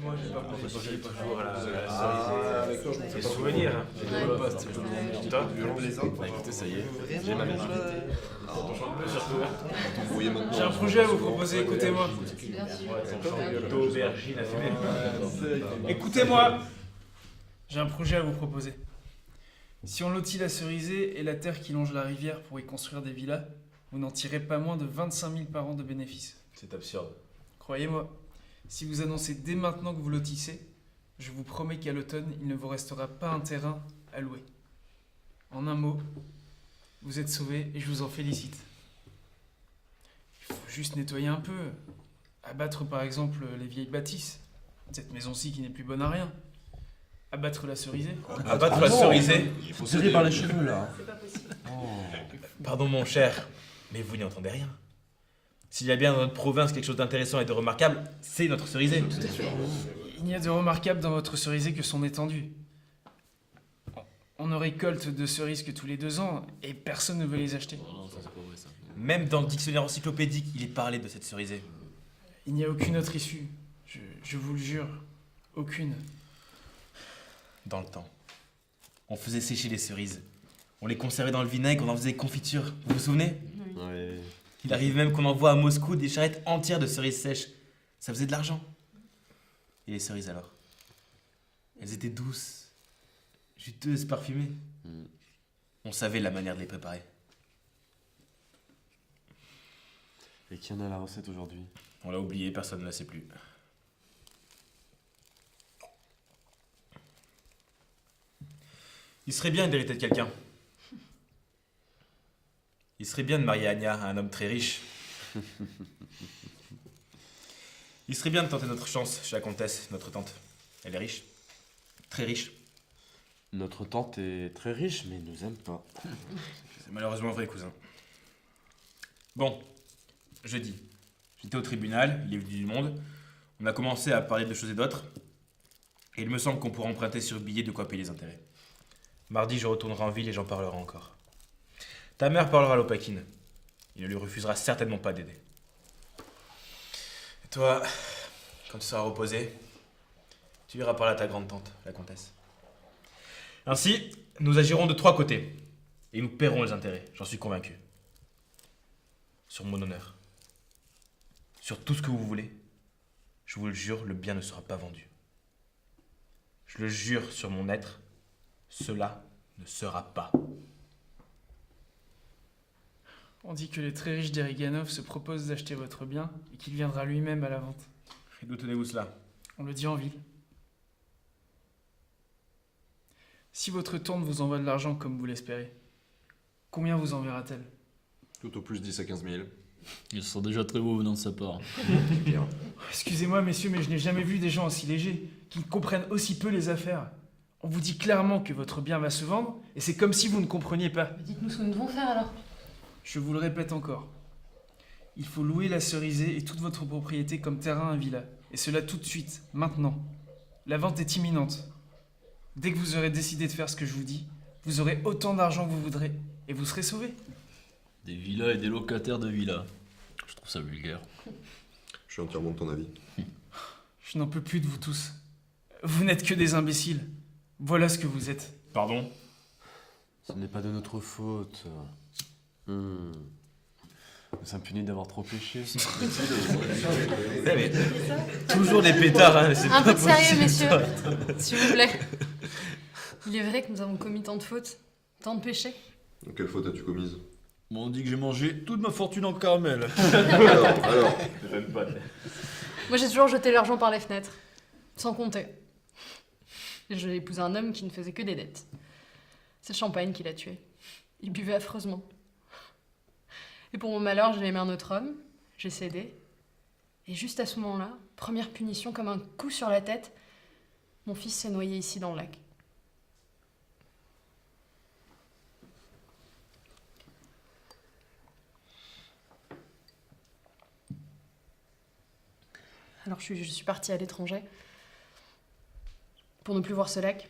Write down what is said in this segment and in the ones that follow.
moi j'ai pas pensé toujours à la avec toi, je m'en cerise. fais Des pas souvenirs. Hein. Toi Écoutez, ça y est, j'ai ma mère. Vous voyez maintenant. J'ai un projet à vous proposer, écoutez-moi. D'aubergine à fumer. Écoutez-moi. J'ai un projet à vous proposer. Si on lotit la Cerisée et la terre qui longe la rivière pour y construire des villas, vous n'en tirez pas moins de 25 000 par an de bénéfices. C'est absurde. Croyez-moi, si vous annoncez dès maintenant que vous lotissez, je vous promets qu'à l'automne, il ne vous restera pas un terrain à louer. En un mot, vous êtes sauvés et je vous en félicite. Il faut juste nettoyer un peu, abattre par exemple les vieilles bâtisses, cette maison-ci qui n'est plus bonne à rien, abattre la cerisée. Abattre la cerisée. Tiré par les cheveux là. C'est pas possible. Pardon mon cher, mais vous n'y entendez rien. S'il y a bien dans notre province quelque chose d'intéressant et de remarquable, c'est notre cerisée. Il n'y a de remarquable dans votre cerisée que son étendue. On ne récolte de cerises que tous les 2 ans et personne ne veut les acheter. Même dans le dictionnaire encyclopédique, il est parlé de cette cerisée. Il n'y a aucune autre issue. Je vous le jure. Aucune. Dans le temps, on faisait sécher les cerises. On les conservait dans le vinaigre, on en faisait confiture. Vous vous souvenez? Ouais. Il arrive même qu'on envoie à Moscou des charrettes entières de cerises sèches. Ça faisait de l'argent. Et les cerises alors? Elles étaient douces, juteuses, parfumées. On savait la manière de les préparer. Et qui en a la recette aujourd'hui? On l'a oublié, personne ne la sait plus. Il serait bien d'hériter de quelqu'un. Il serait bien de marier Anya à un homme très riche. Il serait bien de tenter notre chance chez la comtesse, notre tante. Elle est riche. Très riche. Notre tante est très riche, mais nous aime pas. C'est malheureusement vrai, cousin. Bon, jeudi. J'étais au tribunal, il est venu du monde. On a commencé à parler de choses et d'autres. Et il me semble qu'on pourra emprunter sur billet de quoi payer les intérêts. Mardi, je retournerai en ville et j'en parlerai encore. Ta mère parlera à Lopakhin. Il ne lui refusera certainement pas d'aider. Et toi, quand tu seras reposé, tu iras parler à ta grande-tante, la comtesse. Ainsi, nous agirons de 3 côtés. Et nous paierons les intérêts, j'en suis convaincu. Sur mon honneur. Sur tout ce que vous voulez. Je vous le jure, le bien ne sera pas vendu. Je le jure sur mon être, cela ne sera pas. On dit que les très riches d'Eriganov se proposent d'acheter votre bien et qu'il viendra lui-même à la vente. Et d'où tenez-vous cela? On le dit en ville. Si votre tante vous envoie de l'argent comme vous l'espérez, combien vous enverra-t-elle? Tout au plus 10 à 15 000. Ils sont déjà très beaux venant de sa part. Excusez-moi, messieurs, mais je n'ai jamais vu des gens aussi légers, qui comprennent aussi peu les affaires. On vous dit clairement que votre bien va se vendre, et c'est comme si vous ne compreniez pas. Dites-nous ce que nous devons faire alors. Je vous le répète encore. Il faut louer la cerisée et toute votre propriété comme terrain à villa. Et cela tout de suite, maintenant. La vente est imminente. Dès que vous aurez décidé de faire ce que je vous dis, vous aurez autant d'argent que vous voudrez, et vous serez sauvés. Des villas et des locataires de villas. Je trouve ça vulgaire. Je suis entièrement de ton avis. Je n'en peux plus de vous tous. Vous n'êtes que des imbéciles. Voilà ce que vous êtes. Pardon? Ce n'est pas de notre faute. Nous sommes punis d'avoir trop péché. Mais toujours des pétards, hein, c'est Un pas peu de sérieux, possible, messieurs. S'il vous plaît. Il est vrai que nous avons commis tant de fautes, tant de péchés. Quelle faute as-tu commise? On dit que j'ai mangé toute ma fortune en caramel. Alors. Moi, j'ai toujours jeté l'argent par les fenêtres, sans compter. Et j'ai épousé un homme qui ne faisait que des dettes. C'est le champagne qui l'a tué. Il buvait affreusement. Et pour mon malheur, j'ai aimé un autre homme, j'ai cédé. Et juste à ce moment-là, première punition, comme un coup sur la tête, mon fils s'est noyé ici dans le lac. Alors je suis partie à l'étranger pour ne plus voir ce lac.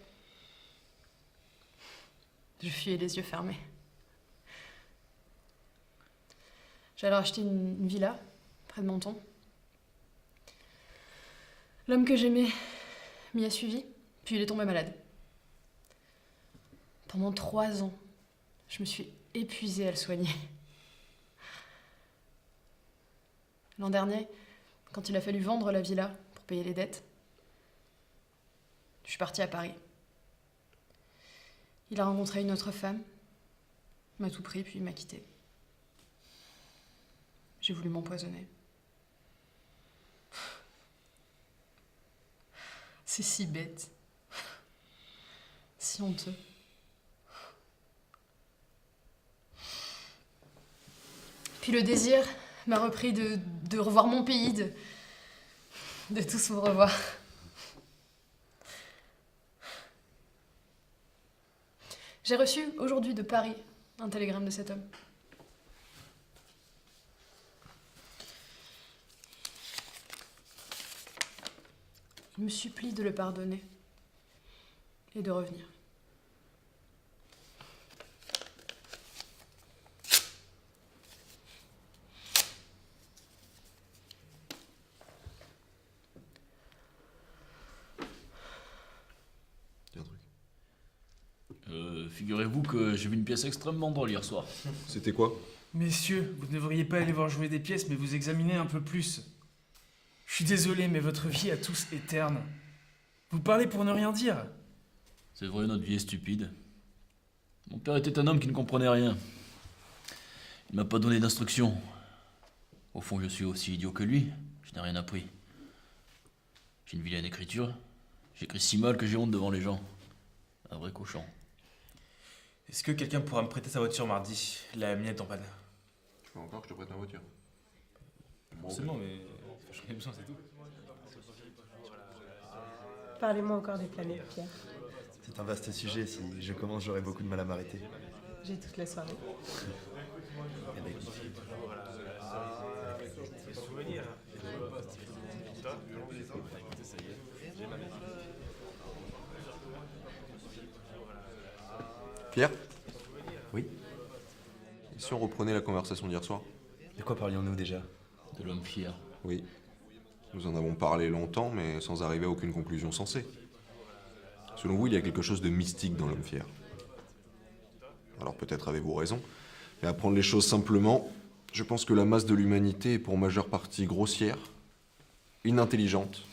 Je fuyais les yeux fermés. J'ai alors acheté une villa près de Menton. L'homme que j'aimais m'y a suivi, puis il est tombé malade. Pendant 3 ans, je me suis épuisée à le soigner. L'an dernier, quand il a fallu vendre la villa pour payer les dettes, je suis partie à Paris. Il a rencontré une autre femme, m'a tout pris, puis il m'a quittée. J'ai voulu m'empoisonner. C'est si bête. Si honteux. Puis le désir m'a repris de revoir mon pays, de tous vous revoir. J'ai reçu aujourd'hui de Paris un télégramme de cet homme. Il me supplie de le pardonner et de revenir. Dis un truc. Figurez-vous que j'ai vu une pièce extrêmement drôle hier soir. C'était quoi? Messieurs, vous ne devriez pas aller voir jouer des pièces, mais vous examiner un peu plus. Je suis désolé, mais votre vie à tous est terne. Vous parlez pour ne rien dire. C'est vrai, notre vie est stupide. Mon père était un homme qui ne comprenait rien. Il m'a pas donné d'instructions. Au fond, je suis aussi idiot que lui. Je n'ai rien appris. J'ai une vilaine écriture. J'écris si mal que j'ai honte devant les gens. Un vrai cochon. Est-ce que quelqu'un pourra me prêter sa voiture mardi? La mienne est en panne. Tu veux encore que je te prête ma voiture? Forcément, mais j'en ai besoin, c'est tout. Parlez-moi encore des planètes, Pierre. C'est un vaste sujet, si je commence j'aurai beaucoup de mal à m'arrêter. J'ai toute la soirée. Eh ben, écoute. Pierre? Oui? Et si on reprenait la conversation d'hier soir? De quoi parlions-nous déjà? De l'homme fier. Oui. Nous en avons parlé longtemps, mais sans arriver à aucune conclusion sensée. Selon vous, il y a quelque chose de mystique dans l'homme fier. Alors peut-être avez-vous raison, mais à prendre les choses simplement, je pense que la masse de l'humanité est pour majeure partie grossière, inintelligente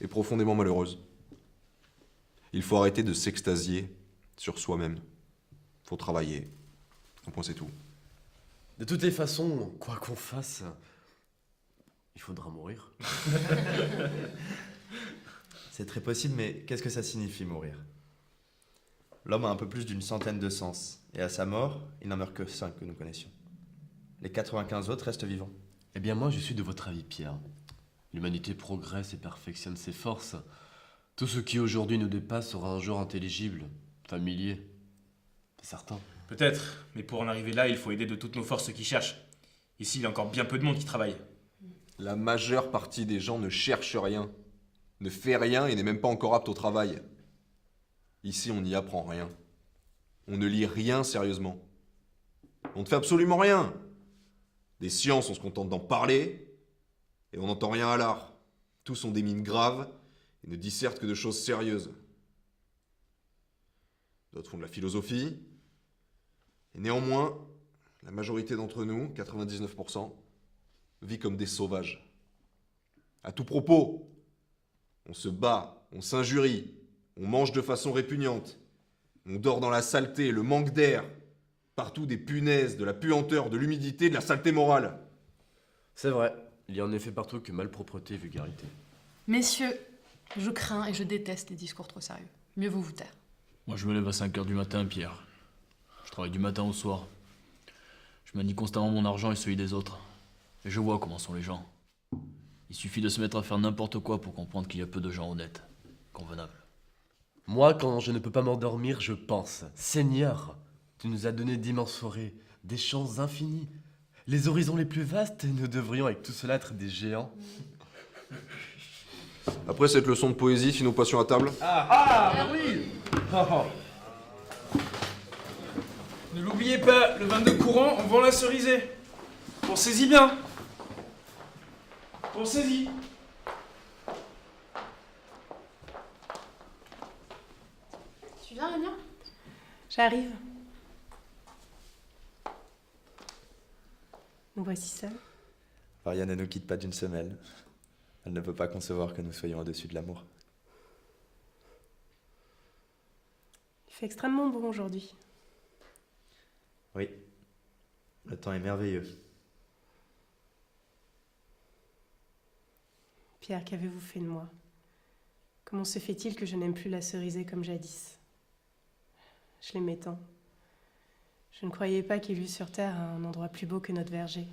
et profondément malheureuse. Il faut arrêter de s'extasier sur soi-même. Faut travailler. Un point, c'est tout. De toutes les façons, quoi qu'on fasse, il faudra mourir. C'est très possible, mais qu'est-ce que ça signifie mourir? L'homme a un peu plus d'une centaine de sens, et à sa mort, il n'en meurt que 5 que nous connaissions. Les 95 autres restent vivants. Eh bien moi, je suis de votre avis, Pierre. L'humanité progresse et perfectionne ses forces. Tout ce qui aujourd'hui nous dépasse sera un jour intelligible, familier. C'est certain. Peut-être, mais pour en arriver là, il faut aider de toutes nos forces ceux qui cherchent. Ici, il y a encore bien peu de monde qui travaille. La majeure partie des gens ne cherche rien, ne fait rien et n'est même pas encore apte au travail. Ici, on n'y apprend rien. On ne lit rien sérieusement. On ne fait absolument rien. Des sciences, on se contente d'en parler, et on n'entend rien à l'art. Tous ont des mines graves et ne dissertent que de choses sérieuses. D'autres font de la philosophie, et néanmoins, la majorité d'entre nous, 99%, vit comme des sauvages. À tout propos, on se bat, on s'injurie, on mange de façon répugnante, on dort dans la saleté, le manque d'air, partout des punaises, de la puanteur, de l'humidité, de la saleté morale. C'est vrai, il y a en effet partout que malpropreté et vulgarité. Messieurs, je crains et je déteste les discours trop sérieux. Mieux vaut vous taire. Moi, je me lève à 5h du matin, Pierre. Je travaille du matin au soir. Je manie constamment mon argent et celui des autres. Et je vois comment sont les gens. Il suffit de se mettre à faire n'importe quoi pour comprendre qu'il y a peu de gens honnêtes, convenables. Moi, quand je ne peux pas m'endormir, je pense, Seigneur, tu nous as donné d'immenses forêts, des champs infinis, les horizons les plus vastes, et nous devrions avec tout cela être des géants. Après cette leçon de poésie, finons passions à table. Ne l'oubliez pas, le 22 courant, on vend la cerisée. Pensez-y bien. Pensez-y. J'arrive. Nous voici seuls. Varia ne nous quitte pas d'une semelle. Elle ne peut pas concevoir que nous soyons au-dessus de l'amour. Il fait extrêmement bon aujourd'hui. Oui, le temps est merveilleux. Pierre, qu'avez-vous fait de moi? Comment se fait-il que je n'aime plus la cerisier comme jadis? Je l'aimais tant. Je ne croyais pas qu'il y eût sur terre un endroit plus beau que notre verger.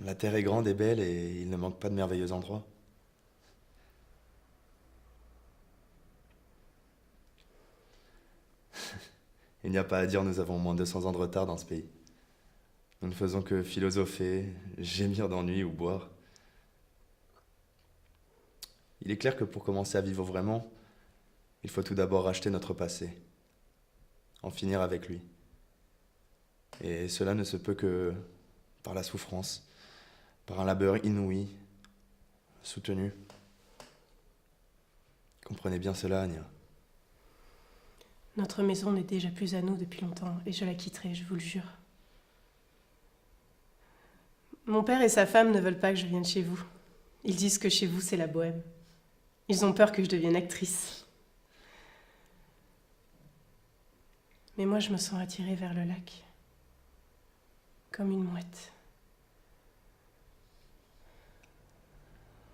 La terre est grande et belle et il ne manque pas de merveilleux endroits. Il n'y a pas à dire, nous avons moins de 200 ans de retard dans ce pays. Nous ne faisons que philosopher, gémir d'ennui ou boire. Il est clair que pour commencer à vivre vraiment, il faut tout d'abord racheter notre passé, en finir avec lui. Et cela ne se peut que par la souffrance, par un labeur inouï, soutenu. Comprenez bien cela, Anya. Notre maison n'est déjà plus à nous depuis longtemps et je la quitterai, je vous le jure. Mon père et sa femme ne veulent pas que je vienne chez vous. Ils disent que chez vous, c'est la bohème. Ils ont peur que je devienne actrice. Mais moi, je me sens attirée vers le lac, comme une mouette.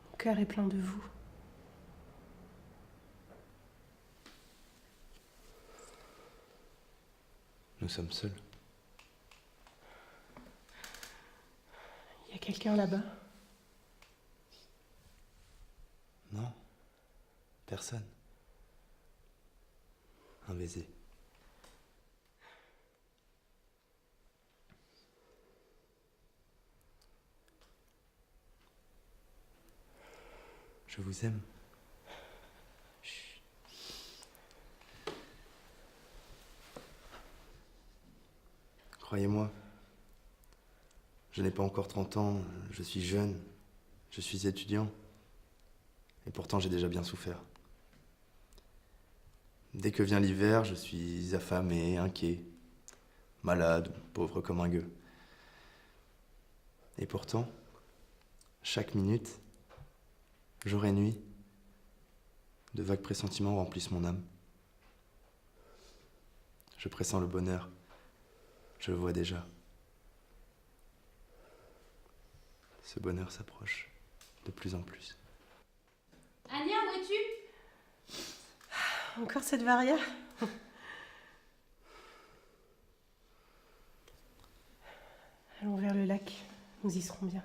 Mon cœur est plein de vous. Nous sommes seuls. Il y a quelqu'un là-bas? Non, personne. Un baiser. Je vous aime. Croyez-moi, je n'ai pas encore 30 ans, je suis jeune, je suis étudiant, et pourtant j'ai déjà bien souffert. Dès que vient l'hiver, je suis affamé, inquiet, malade, pauvre comme un gueux. Et pourtant, chaque minute, jour et nuit, de vagues pressentiments remplissent mon âme. Je pressens le bonheur. Je le vois déjà. Ce bonheur s'approche de plus en plus. Anya, où es-tu? Encore cette Varia? Allons vers le lac, nous y serons bien.